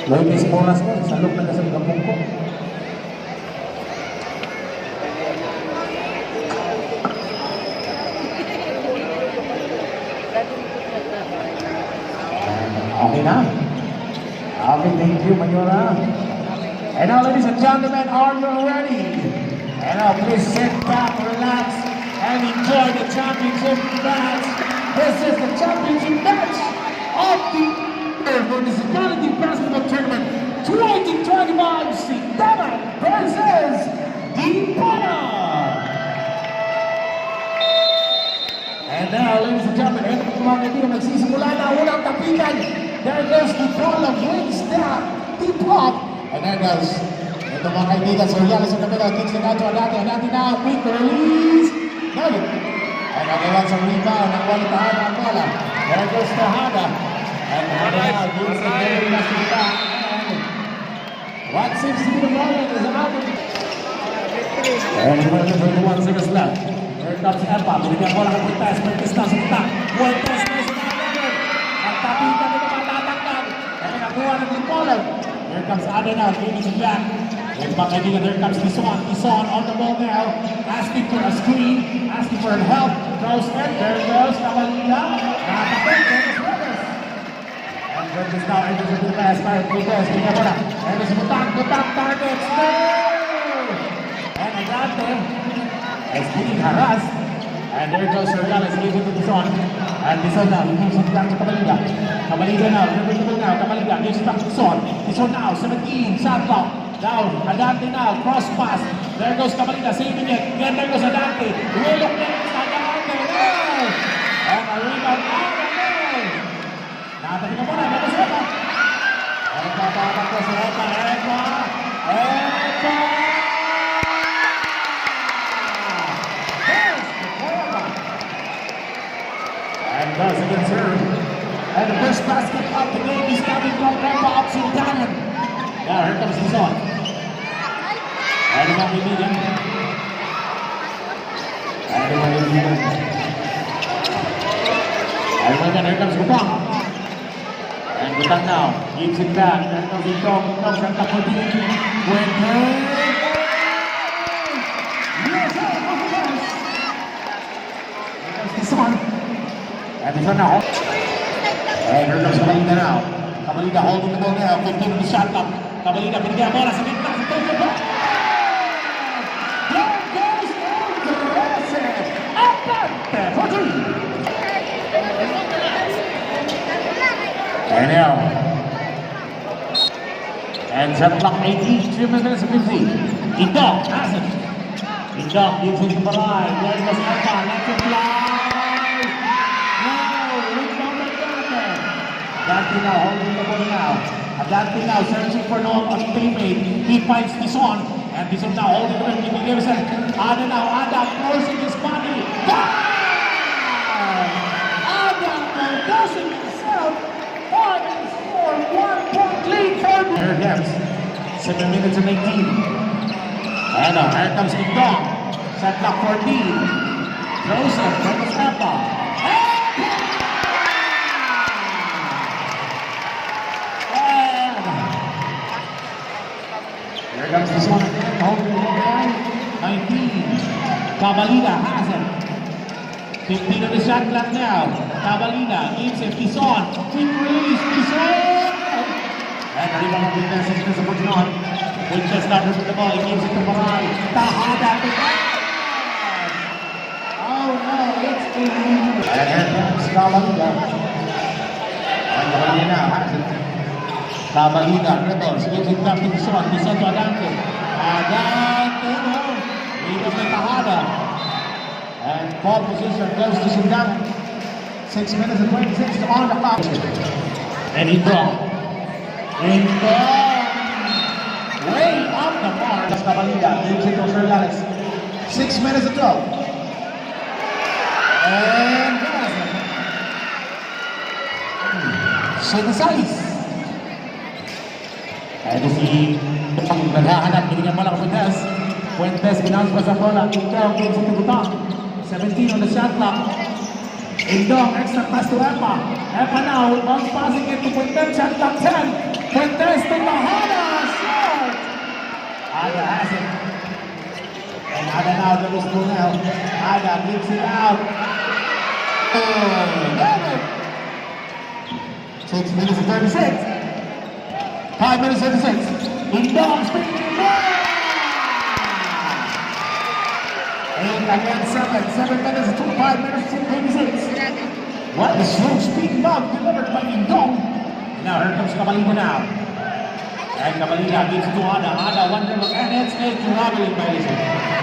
Loitis oras ko, salok na sa gabong ko. Okay na? Okay, thank you, Mayora. And now, ladies and gentlemen, are you ready? And now, please sit back, relax, and enjoy the championship match. This is the championship match of the Municipality Basketball Tournament 2025 Sitaman versus Dipana. And now, ladies and gentlemen, ito po mga kaibigan, magsisimula na unang tapikan. There goes the ball of wings there, deep up. And there goes, ito mga kaibigan, so Yalis on the middle, kicks it out to Adati now, quick release. Nugget. And nagawan sa rebound, nagwalit Tahada ang bola. There goes Tahada. And Tahada now, gives it very much to the back. And what seems to be the moment is out. And we're going to 1 seconds left. Here comes Epa, binigyan bola ng Fuentes, Fuentes na sa kita. Fuentes na sa kita. At tapitan nito matataktan. And nakuha ng Lipolog. Here comes Adena, giving it back. And mga kaibigan, here comes Tison. Tison on the ball now, asking for a screen, asking for help. Throws in, there goes Cavalina. Nakapapit, there is Reyes. And Reyes now enters into the pass by Fuentes. Binigyan bola. And there's Butang targets. No! And Agante is being harassed. And there goes Reales, gives it to Tison. And Tison now, he moves it back to Cavalina. Cavalina now, reversible now, Cavalina gives it back to Tison. Tison now, 17, shot clock. Now, Adante now, cross pass. There goes Cavalina, saving it. Again, there goes Adante. Willow next, Adante. Oh! And a rebound out of there. Nakatabi ka muna, tapos Epa. Epa, tapos Epa, Epa. Epa! And does against her. And the first basket of the game is coming from Epa up to Danan. Now, here comes Tison. And the back medium. And the back medium. And again, here comes Butang. And Butang now gives it back. There comes Itong. Itong from Kapoti. Yes, here comes Tison. And Tison now. And here comes Cavalina now. Cavalina holding the ball now. 15 to the shot clock. Cavalina binigyan bola sa gitna. Sa Tison ba? There goes Alderese. Abante for three. And now. And shot clock 18. 3 minutes and 50. Indok has it. Indok gives it to Balay. There goes Epa. Lets it fly. Adante now holding the ball now. Adante now searching for a teammate. He finds Tison. And Tison now holding the ball. Giving Gibson. Ada now. Ada forcing his body. Ada forcing himself. And score 1-point lead for the Here comes 7 minutes and 18. And now here comes Indong. Set clock 14. Throws it from the Epa. Here comes this one again, holding the ball down. 19. Cavalina has it. 15 on the shot clock now. Cavalina gives it. Tison. Quick release. Tison. And the rebound of Fuentes is supporting on. Fuentes now with the ball. He gives it to Maray. Tahada to Oh no, it's too easy. And here comes Cavalina. And Cavalina has it. Cavalina, Rebels, gives it back to Tison. Tison to Adante. Adante, no. He goes to Tahada. And ball position goes to Sudan. 6 minutes and 26 on the clock. And Indong. Way off the mark. That's Cavalina. Gives it to Reales. 6 minutes to go. And size. Ito si naghahanap, binigyan mo lang Fuentes. Fuentes, binaunce pa sa bola. Indong gives it to Butang. 17 on the shot clock. Indong, extra pass to Epa. Epa now, bounce passing it to Fuentes. Shot clock 10. Fuentes to now, the whistle now. Ada kicks it out. And 6 minutes and 36. 5 minutes and 36. Indong speaking ball. 8 against 7. 7 minutes to 5 minutes to 36. What is slow speed bomb delivered by Indong. Now here comes Cabalina now. And Cabalina gives to Ada. Ada, one dribble, and it's a traveling violation.